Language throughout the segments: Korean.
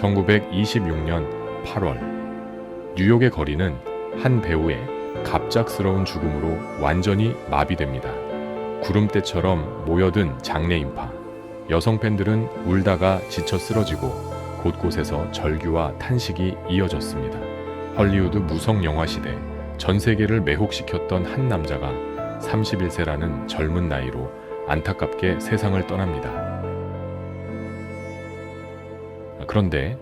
1926년 8월, 뉴욕의 거리는 한 배우의 갑작스러운 죽음으로 완전히 마비됩니다. 구름대처럼 모여든 장례 인파, 여성 팬들은 울다가 지쳐 쓰러지고 곳곳에서 절규와 탄식이 이어졌습니다. 헐리우드 무성 영화 시대 전 세계를 매혹시켰던 한 남자가 31세라는 젊은 나이로 안타깝게 세상을 떠납니다. 그런데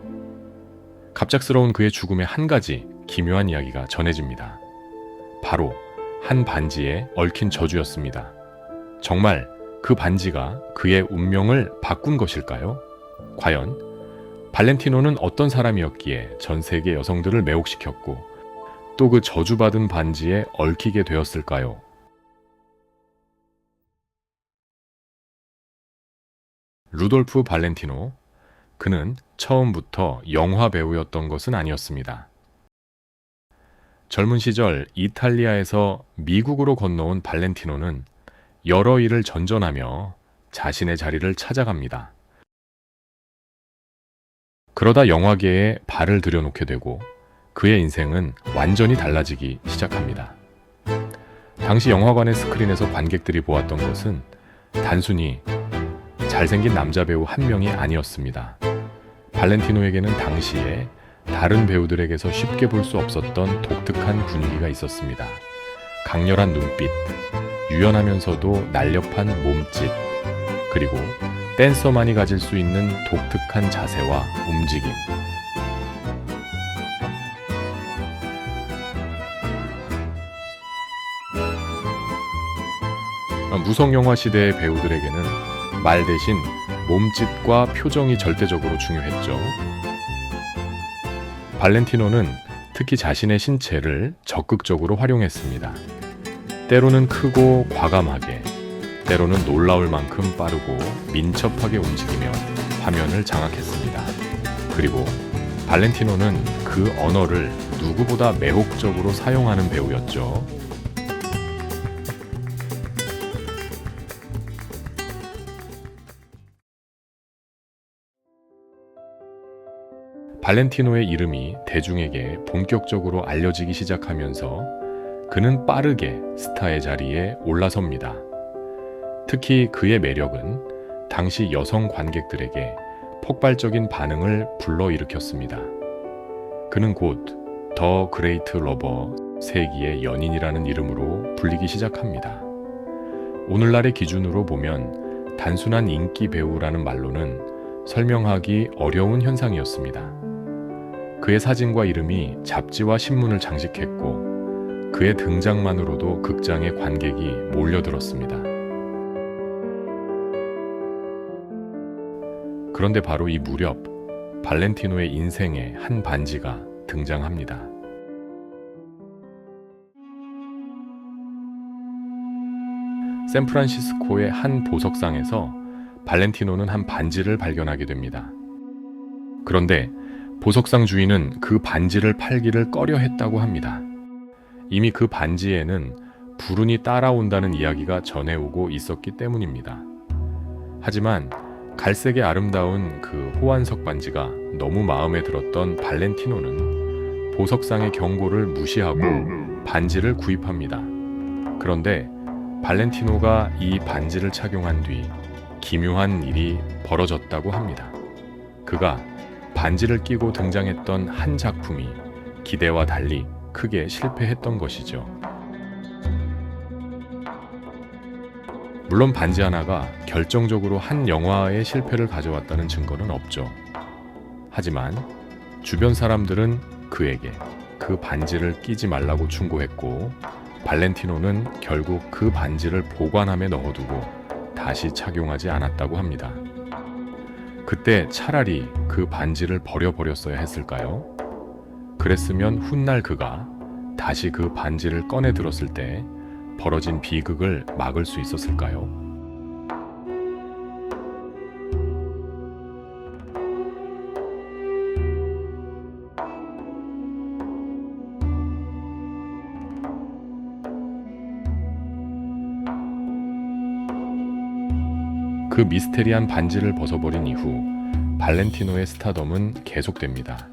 갑작스러운 그의 죽음에 한 가지 기묘한 이야기가 전해집니다. 바로 한 반지에 얽힌 저주였습니다. 정말 그 반지가 그의 운명을 바꾼 것일까요? 과연 발렌티노는 어떤 사람이었기에 전 세계 여성들을 매혹시켰고 또 그 저주받은 반지에 얽히게 되었을까요? 루돌프 발렌티노, 그는 처음부터 영화 배우였던 것은 아니었습니다. 젊은 시절 이탈리아에서 미국으로 건너온 발렌티노는 여러 일을 전전하며 자신의 자리를 찾아갑니다. 그러다 영화계에 발을 들여놓게 되고 그의 인생은 완전히 달라지기 시작합니다. 당시 영화관의 스크린에서 관객들이 보았던 것은 단순히 잘생긴 남자 배우 한 명이 아니었습니다. 발렌티노에게는 당시에 다른 배우들에게서 쉽게 볼 수 없었던 독특한 분위기가 있었습니다. 강렬한 눈빛, 유연하면서도 날렵한 몸짓, 그리고 댄서만이 가질 수 있는 독특한 자세와 움직임. 무성영화 시대의 배우들에게는 말 대신 몸짓과 표정이 절대적으로 중요했죠. 발렌티노는 특히 자신의 신체를 적극적으로 활용했습니다. 때로는 크고 과감하게, 때로는 놀라울 만큼 빠르고 민첩하게 움직이며 화면을 장악했습니다. 그리고 발렌티노는 그 언어를 누구보다 매혹적으로 사용하는 배우였죠. 발렌티노의 이름이 대중에게 본격적으로 알려지기 시작하면서 그는 빠르게 스타의 자리에 올라섭니다. 특히 그의 매력은 당시 여성 관객들에게 폭발적인 반응을 불러일으켰습니다. 그는 곧 더 그레이트 러버, 세기의 연인이라는 이름으로 불리기 시작합니다. 오늘날의 기준으로 보면 단순한 인기 배우라는 말로는 설명하기 어려운 현상이었습니다. 그의 사진과 이름이 잡지와 신문을 장식했고 그의 등장만으로도 극장에 관객이 몰려들었습니다. 그런데 바로 이 무렵 발렌티노의 인생에 한 반지가 등장합니다. 샌프란시스코의 한 보석상에서 발렌티노는 한 반지를 발견하게 됩니다. 그런데 보석상 주인은 그 반지를 팔기를 꺼려했다고 합니다. 이미 그 반지에는 불운이 따라온다는 이야기가 전해오고 있었기 때문입니다. 하지만 갈색의 아름다운 그 호환석 반지가 너무 마음에 들었던 발렌티노는 보석상의 경고를 무시하고 반지를 구입합니다. 그런데 발렌티노가 이 반지를 착용한 뒤 기묘한 일이 벌어졌다고 합니다. 그가 반지를 끼고 등장했던 한 작품이 기대와 달리 크게 실패했던 것이죠. 물론 반지 하나가 결정적으로 한 영화의 실패를 가져왔다는 증거는 없죠. 하지만 주변 사람들은 그에게 그 반지를 끼지 말라고 충고했고 발렌티노는 결국 그 반지를 보관함에 넣어두고 다시 착용하지 않았다고 합니다. 그때 차라리 그 반지를 버려버렸어야 했을까요? 그랬으면 훗날 그가 다시 그 반지를 꺼내 들었을 때 벌어진 비극을 막을 수 있었을까요? 그 미스테리한 반지를 벗어버린 이후 발렌티노의 스타덤은 계속됩니다.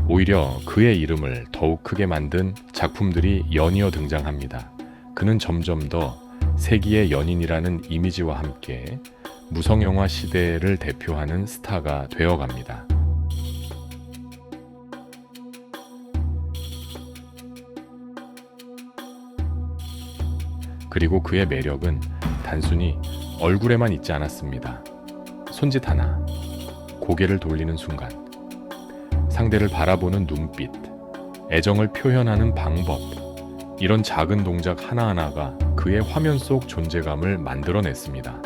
오히려 그의 이름을 더욱 크게 만든 작품들이 연이어 등장합니다. 그는 점점 더 세기의 연인이라는 이미지와 함께 무성영화 시대를 대표하는 스타가 되어갑니다. 그리고 그의 매력은 단순히 얼굴에만 있지 않았습니다. 손짓 하나, 고개를 돌리는 순간, 상대를 바라보는 눈빛, 애정을 표현하는 방법, 이런 작은 동작 하나하나가 그의 화면 속 존재감을 만들어냈습니다.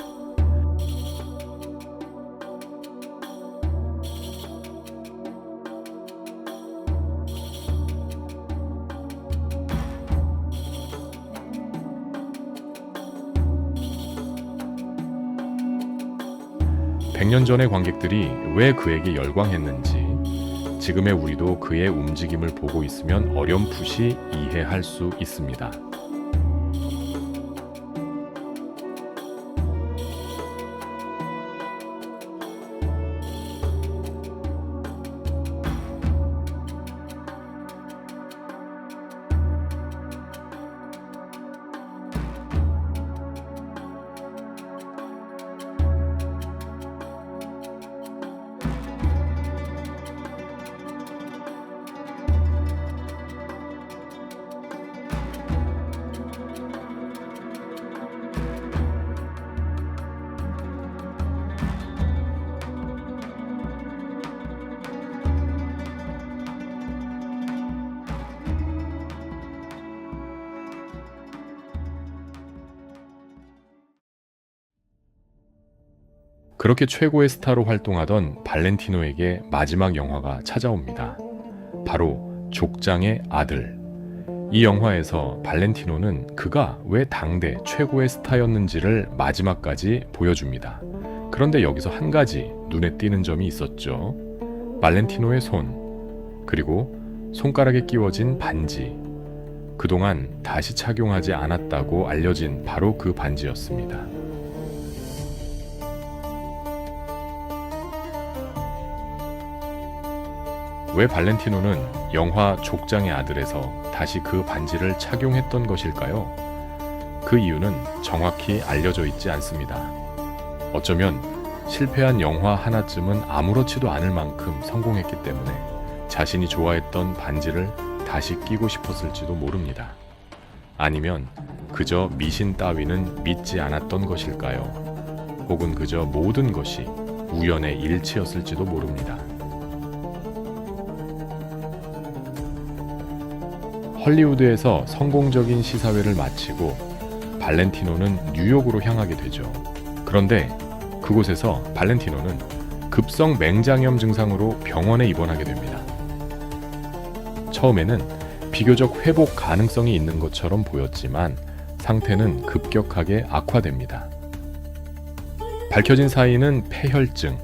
(100년) 전의 관객들이 왜 그에게 열광했는지 지금의 우리도 그의 움직임을 보고 있으면 어렴풋이 이해할 수 있습니다. 그렇게 최고의 스타로 활동하던 발렌티노에게 마지막 영화가 찾아옵니다. 바로 족장의 아들. 이 영화에서 발렌티노는 그가 왜 당대 최고의 스타였는지를 마지막까지 보여줍니다. 그런데 여기서 한 가지 눈에 띄는 점이 있었죠. 발렌티노의 손, 그리고 손가락에 끼워진 반지. 그동안 다시 착용하지 않았다고 알려진 바로 그 반지였습니다. 왜 발렌티노는 영화 족장의 아들에서 다시 그 반지를 착용했던 것일까요? 그 이유는 정확히 알려져 있지 않습니다. 어쩌면 실패한 영화 하나쯤은 아무렇지도 않을 만큼 성공했기 때문에 자신이 좋아했던 반지를 다시 끼고 싶었을지도 모릅니다. 아니면 그저 미신 따위는 믿지 않았던 것일까요? 혹은 그저 모든 것이 우연의 일치였을지도 모릅니다. 헐리우드에서 성공적인 시사회를 마치고 발렌티노는 뉴욕으로 향하게 되죠. 그런데 그곳에서 발렌티노는 급성 맹장염 증상으로 병원에 입원하게 됩니다. 처음에는 비교적 회복 가능성이 있는 것처럼 보였지만 상태는 급격하게 악화됩니다. 밝혀진 사인은 폐혈증.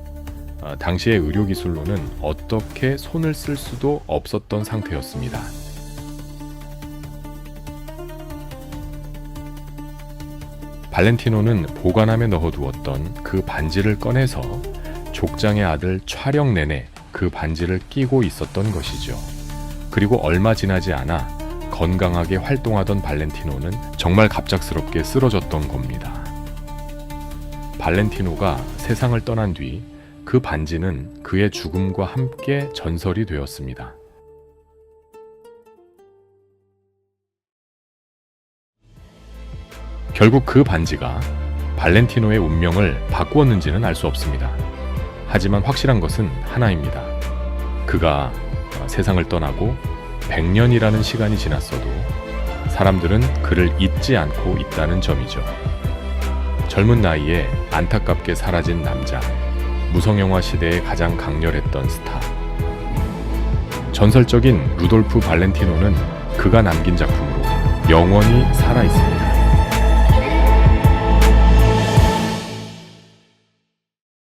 당시의 의료기술로는 어떻게 손을 쓸 수도 없었던 상태였습니다. 발렌티노는 보관함에 넣어두었던 그 반지를 꺼내서 족장의 아들 촬영 내내 그 반지를 끼고 있었던 것이죠. 그리고 얼마 지나지 않아 건강하게 활동하던 발렌티노는 정말 갑작스럽게 쓰러졌던 겁니다. 발렌티노가 세상을 떠난 뒤 그 반지는 그의 죽음과 함께 전설이 되었습니다. 결국 그 반지가 발렌티노의 운명을 바꾸었는지는 알 수 없습니다. 하지만 확실한 것은 하나입니다. 그가 세상을 떠나고 100년이라는 시간이 지났어도 사람들은 그를 잊지 않고 있다는 점이죠. 젊은 나이에 안타깝게 사라진 남자, 무성영화 시대에 가장 강렬했던 스타. 전설적인 루돌프 발렌티노는 그가 남긴 작품으로 영원히 살아있습니다.